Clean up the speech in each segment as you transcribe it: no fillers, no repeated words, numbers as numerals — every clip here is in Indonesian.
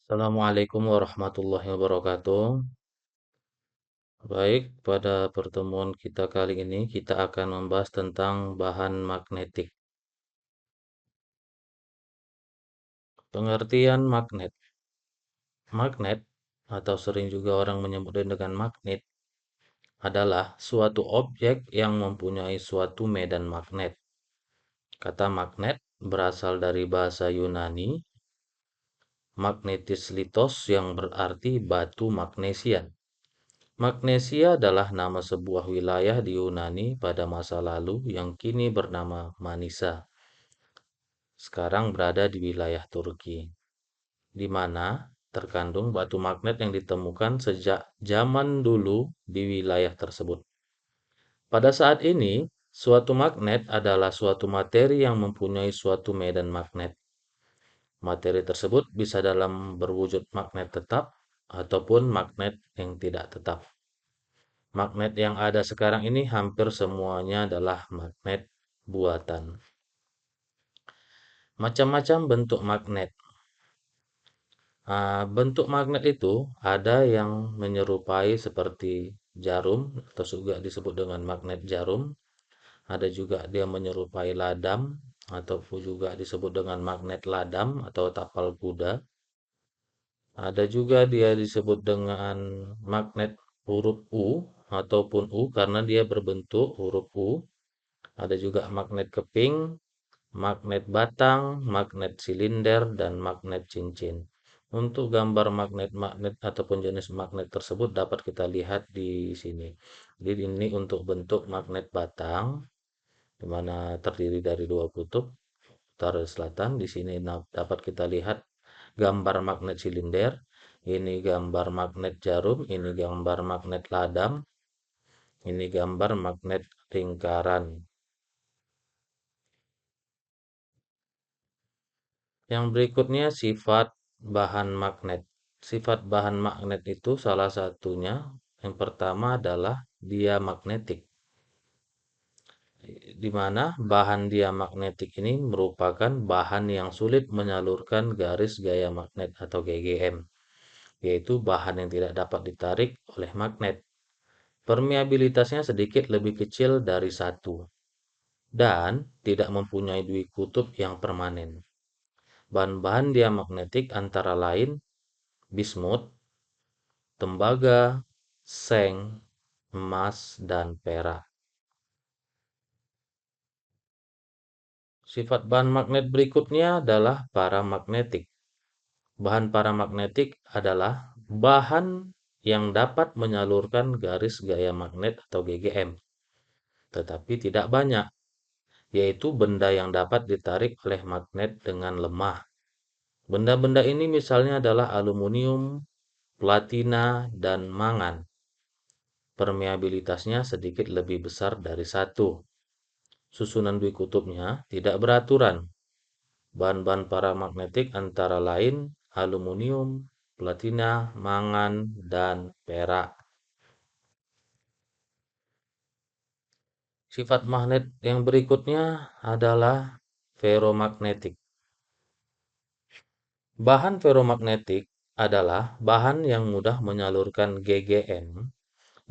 Assalamualaikum warahmatullahi wabarakatuh. Baik, pada pertemuan kita kali ini kita akan membahas tentang bahan magnetik. Pengertian magnet. Magnet, atau sering juga orang menyebutnya dengan magnet, adalah suatu objek yang mempunyai suatu medan magnet. Kata magnet berasal dari bahasa Yunani, magnetis litos yang berarti batu magnesia. Magnesia adalah nama sebuah wilayah di Yunani pada masa lalu yang kini bernama Manisa. Sekarang berada di wilayah Turki, di mana terkandung batu magnet yang ditemukan sejak zaman dulu di wilayah tersebut. Pada saat ini, suatu magnet adalah suatu materi yang mempunyai suatu medan magnet. Materi tersebut bisa dalam berwujud magnet tetap ataupun magnet yang tidak tetap. Magnet yang ada sekarang ini hampir semuanya adalah magnet buatan. Macam-macam bentuk magnet. Bentuk magnet itu ada yang menyerupai seperti jarum atau juga disebut dengan magnet jarum. Ada juga dia menyerupai ladam ataupun juga disebut dengan magnet ladam atau tapal kuda. Ada juga dia disebut dengan magnet huruf U ataupun U karena dia berbentuk huruf U. Ada juga magnet keping, magnet batang, magnet silinder, dan magnet cincin. Untuk gambar magnet-magnet ataupun jenis magnet tersebut dapat kita lihat di sini. Jadi ini untuk bentuk magnet batang, di mana terdiri dari dua kutub, utara dan selatan. Di sini dapat kita lihat gambar magnet silinder. Ini gambar magnet jarum, ini gambar magnet ladam, ini gambar magnet lingkaran. Yang berikutnya sifat bahan magnet. Sifat bahan magnet itu salah satunya yang pertama adalah dia magnetik. Di mana bahan dia magnetik ini merupakan bahan yang sulit menyalurkan garis gaya magnet atau GGM, yaitu bahan yang tidak dapat ditarik oleh magnet. Permeabilitasnya sedikit lebih kecil dari satu dan tidak mempunyai dui kutub yang permanen. Bahan-bahan diamagnetik antara lain bismut, tembaga, seng, emas, dan perak. Sifat bahan magnet berikutnya adalah paramagnetik. Bahan paramagnetik adalah bahan yang dapat menyalurkan garis gaya magnet atau GGM, tetapi tidak banyak, yaitu benda yang dapat ditarik oleh magnet dengan lemah. Benda-benda ini misalnya adalah aluminium, platina, dan mangan. Permeabilitasnya sedikit lebih besar dari satu. Susunan dui kutubnya tidak beraturan. Bahan-bahan paramagnetik antara lain aluminium, platina, mangan, dan perak. Sifat magnet yang berikutnya adalah ferromagnetik. Bahan ferromagnetik adalah bahan yang mudah menyalurkan GGM,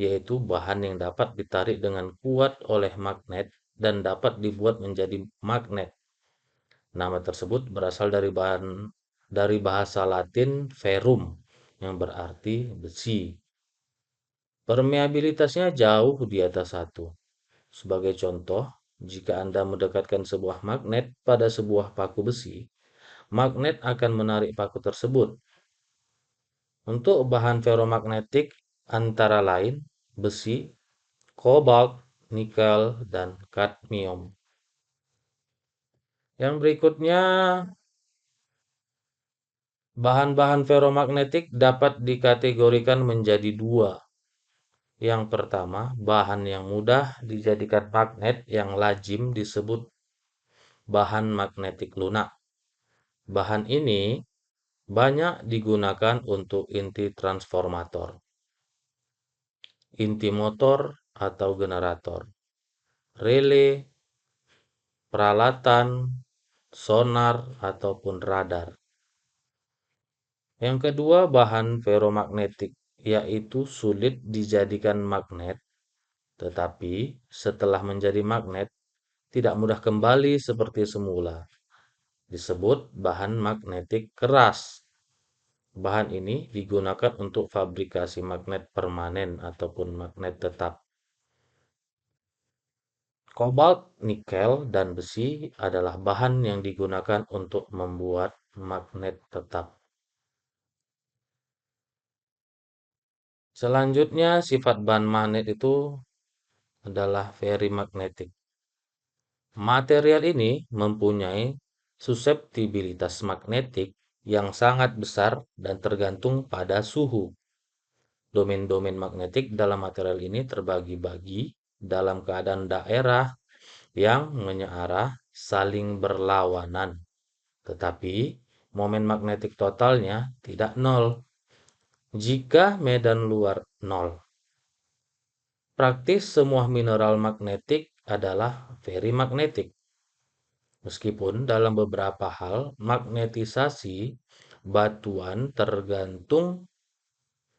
yaitu bahan yang dapat ditarik dengan kuat oleh magnet dan dapat dibuat menjadi magnet. Nama tersebut berasal dari bahasa Latin ferrum yang berarti besi. Permeabilitasnya jauh di atas satu. Sebagai contoh, jika Anda mendekatkan sebuah magnet pada sebuah paku besi, magnet akan menarik paku tersebut. Untuk bahan ferromagnetik antara lain besi, kobalt, nikel, dan kadmium. Yang berikutnya, bahan-bahan ferromagnetik dapat dikategorikan menjadi dua. Yang pertama, bahan yang mudah dijadikan magnet yang lazim disebut bahan magnetik lunak. Bahan ini banyak digunakan untuk inti transformator, inti motor atau generator, relay, peralatan, sonar, ataupun radar. Yang kedua, bahan feromagnetik, yaitu sulit dijadikan magnet, tetapi setelah menjadi magnet tidak mudah kembali seperti semula. Disebut bahan magnetik keras. Bahan ini digunakan untuk fabrikasi magnet permanen ataupun magnet tetap. Kobalt, nikel, dan besi adalah bahan yang digunakan untuk membuat magnet tetap. Selanjutnya, sifat bahan magnet itu adalah very magnetic. Material ini mempunyai suseptibilitas magnetik yang sangat besar dan tergantung pada suhu. Domain-domain magnetik dalam material ini terbagi-bagi dalam keadaan daerah yang menyearah saling berlawanan. Tetapi momen magnetik totalnya tidak nol jika medan luar nol. Praktis semua mineral magnetik adalah very magnetic. Meskipun dalam beberapa hal magnetisasi batuan tergantung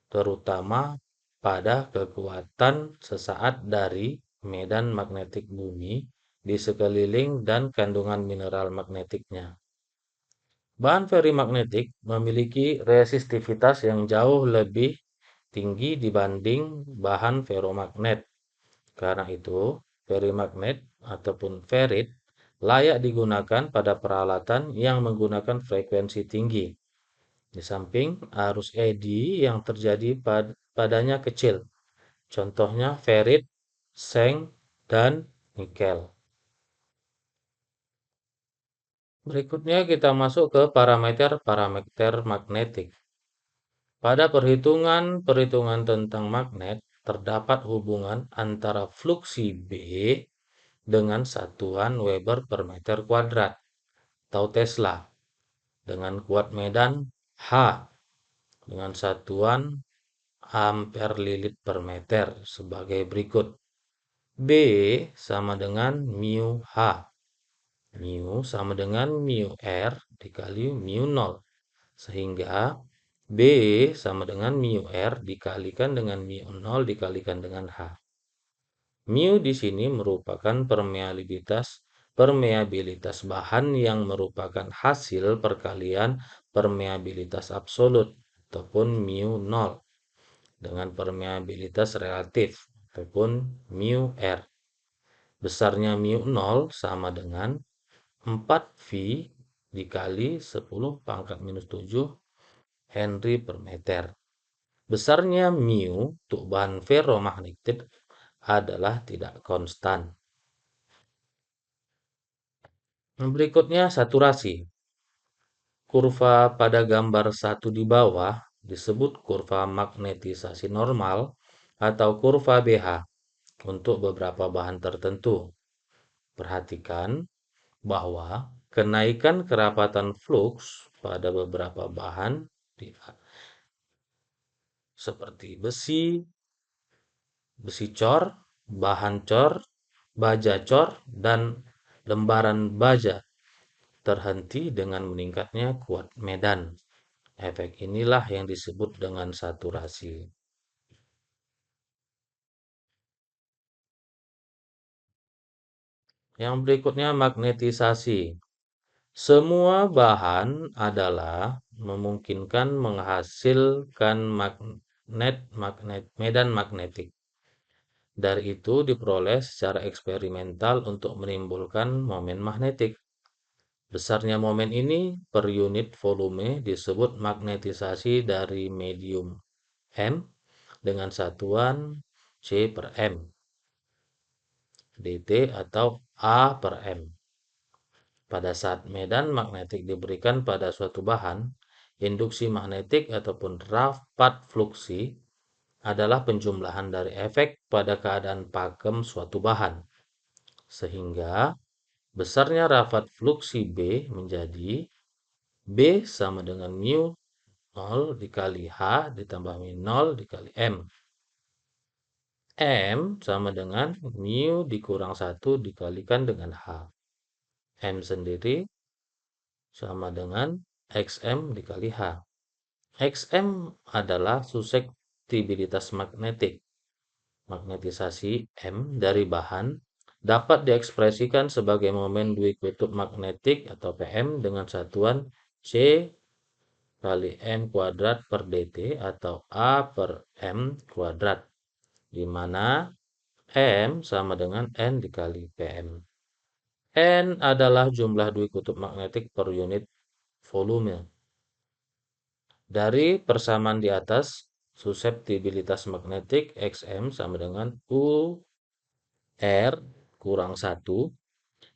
terutama pada kekuatan sesaat dari medan magnetik bumi di sekeliling dan kandungan mineral magnetiknya. Bahan ferrimagnetik memiliki resistivitas yang jauh lebih tinggi dibanding bahan ferromagnet. Karena itu, ferrimagnet ataupun ferrit layak digunakan pada peralatan yang menggunakan frekuensi tinggi. Di samping arus eddy yang terjadi padanya kecil. Contohnya ferrit, seng, dan nikel. Berikutnya kita masuk ke parameter-parameter magnetik. Pada perhitungan-perhitungan tentang magnet, terdapat hubungan antara fluksi B dengan satuan Weber per meter kuadrat atau Tesla dengan kuat medan H dengan satuan ampere lilit per meter sebagai berikut. B sama dengan mu H. Mu sama dengan mu R dikali mu 0. Sehingga B sama dengan mu R dikalikan dengan mu 0 dikalikan dengan H. Mu di sini merupakan permeabilitas bahan yang merupakan hasil perkalian permeabilitas absolut ataupun mu 0 dengan permeabilitas relatif ataupun mu R. Besarnya mu 0 sama dengan 4V dikali 10 pangkat minus 7 Henry per meter. Besarnya mu untuk bahan ferromagnetik adalah tidak konstan. Berikutnya saturasi. Kurva pada gambar 1 di bawah disebut kurva magnetisasi normal atau kurva BH untuk beberapa bahan tertentu. Perhatikan bahwa kenaikan kerapatan flux pada beberapa bahan seperti besi, besi cor, bahan cor, baja cor, dan lembaran baja terhenti dengan meningkatnya kuat medan. Efek inilah yang disebut dengan saturasi. Yang berikutnya magnetisasi. Semua bahan adalah memungkinkan menghasilkan medan magnetik. Dari itu diperoleh secara eksperimental untuk menimbulkan momen magnetik. Besarnya momen ini per unit volume disebut magnetisasi dari medium M dengan satuan C per M, dt atau A per M. Pada saat medan magnetik diberikan pada suatu bahan, induksi magnetik ataupun rapat fluksi adalah penjumlahan dari efek pada keadaan pakem suatu bahan. Sehingga besarnya rapat fluksi B menjadi B sama dengan mu 0 dikali H ditambah mu 0 dikali M. M sama dengan mu dikurang 1 dikalikan dengan H. M sendiri sama dengan XM dikali H. Xm adalah susceptibilitas magnetik. Magnetisasi M dari bahan dapat diekspresikan sebagai momen dui kutub magnetik atau PM dengan satuan C kali M kuadrat per dt atau A per M kuadrat, di mana M sama dengan N dikali PM. N adalah jumlah dui kutub magnetik per unit volume. Dari persamaan di atas, susceptibilitas magnetik Xm sama dengan U R kurang 1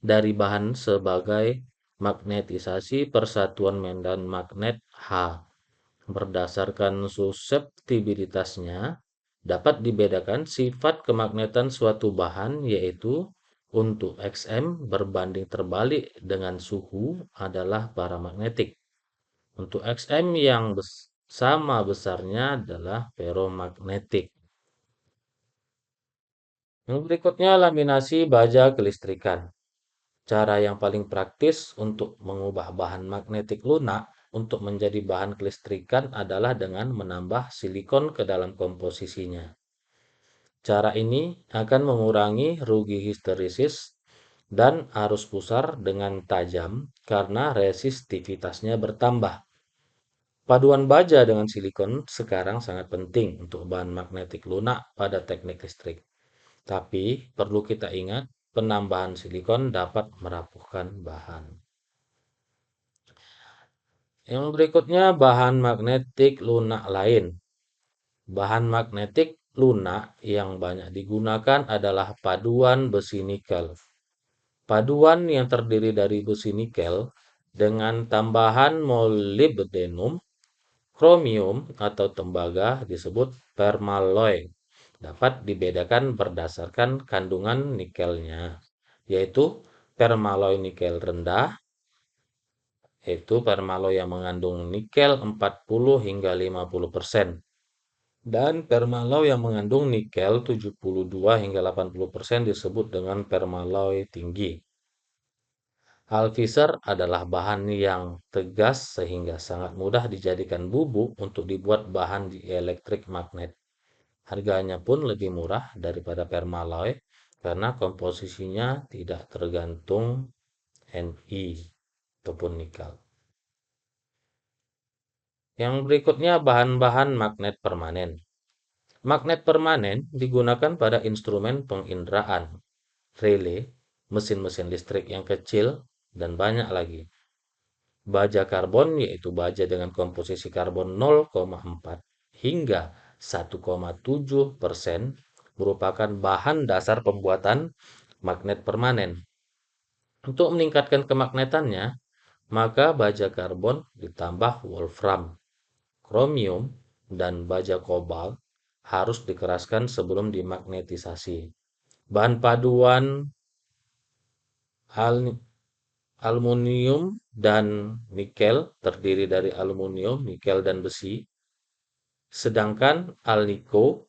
dari bahan sebagai magnetisasi persatuan medan magnet H. Berdasarkan susceptibilitasnya, dapat dibedakan sifat kemagnetan suatu bahan, yaitu untuk Xm berbanding terbalik dengan suhu adalah paramagnetik. Untuk Xm yang sama besarnya adalah ferromagnetik. Yang berikutnya laminasi baja kelistrikan. Cara yang paling praktis untuk mengubah bahan magnetik lunak untuk menjadi bahan kelistrikan adalah dengan menambah silikon ke dalam komposisinya. Cara ini akan mengurangi rugi histeresis dan arus pusar dengan tajam karena resistivitasnya bertambah. Paduan baja dengan silikon sekarang sangat penting untuk bahan magnetik lunak pada teknik listrik. Tapi perlu kita ingat, penambahan silikon dapat merapuhkan bahan. Yang berikutnya bahan magnetik lunak lain. Bahan magnetik lunak yang banyak digunakan adalah paduan besi nikel. Paduan yang terdiri dari besi nikel dengan tambahan molybdenum, kromium, atau tembaga disebut permalloy. Dapat dibedakan berdasarkan kandungan nikelnya, yaitu permalloy nikel rendah, yaitu permalloy yang mengandung nikel 40 hingga 50%, dan permalloy yang mengandung nikel 72 hingga 80% disebut dengan permalloy tinggi. Alvisar adalah bahan yang tegas sehingga sangat mudah dijadikan bubuk untuk dibuat bahan dielektrik magnet. Harganya pun lebih murah daripada permalloy karena komposisinya tidak tergantung Ni ataupun nikel. Yang berikutnya bahan-bahan magnet permanen. Magnet permanen digunakan pada instrumen penginderaan, relay, mesin-mesin listrik yang kecil, dan banyak lagi. Baja karbon yaitu baja dengan komposisi karbon 0,4 hingga 1,7% merupakan bahan dasar pembuatan magnet permanen. Untuk meningkatkan kemagnetannya, maka baja karbon ditambah wolfram, kromium, dan baja kobalt harus dikeraskan sebelum dimagnetisasi. Bahan paduan aluminium dan nikel terdiri dari aluminium, nikel, dan besi. Sedangkan alnico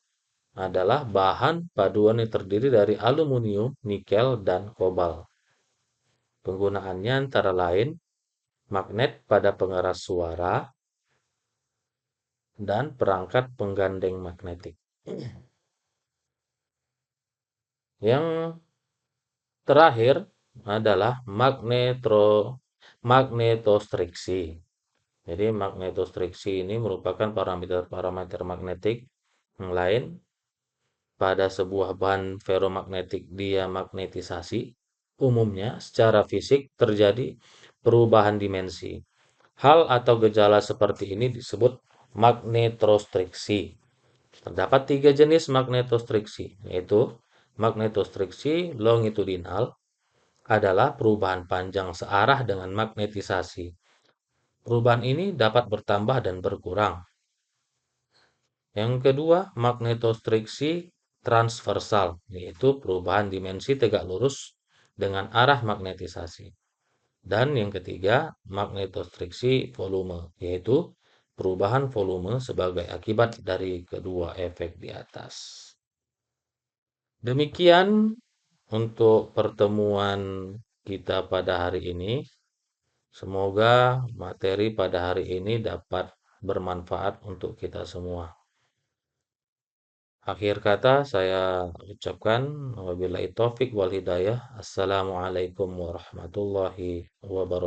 adalah bahan paduan yang terdiri dari aluminium, nikel, dan kobalt. Penggunaannya antara lain magnet pada pengeras suara dan perangkat penggandeng magnetik. Yang terakhir adalah magnetostriksi. Jadi magnetostriksi ini merupakan parameter magnetik yang lain pada sebuah bahan ferromagnetik diamagnetisasi. Umumnya secara fisik terjadi perubahan dimensi. Hal atau gejala seperti ini disebut magnetostriksi. Terdapat tiga jenis magnetostriksi, yaitu magnetostriksi longitudinal adalah perubahan panjang searah dengan magnetisasi. Perubahan ini dapat bertambah dan berkurang. Yang kedua, magnetostriksi transversal, yaitu perubahan dimensi tegak lurus dengan arah magnetisasi. Dan yang ketiga, magnetostriksi volume, yaitu perubahan volume sebagai akibat dari kedua efek di atas. Demikian untuk pertemuan kita pada hari ini. Semoga materi pada hari ini dapat bermanfaat untuk kita semua. Akhir kata saya ucapkan wabillahi taufik wal hidayah. Assalamualaikum warahmatullahi wabarakatuh.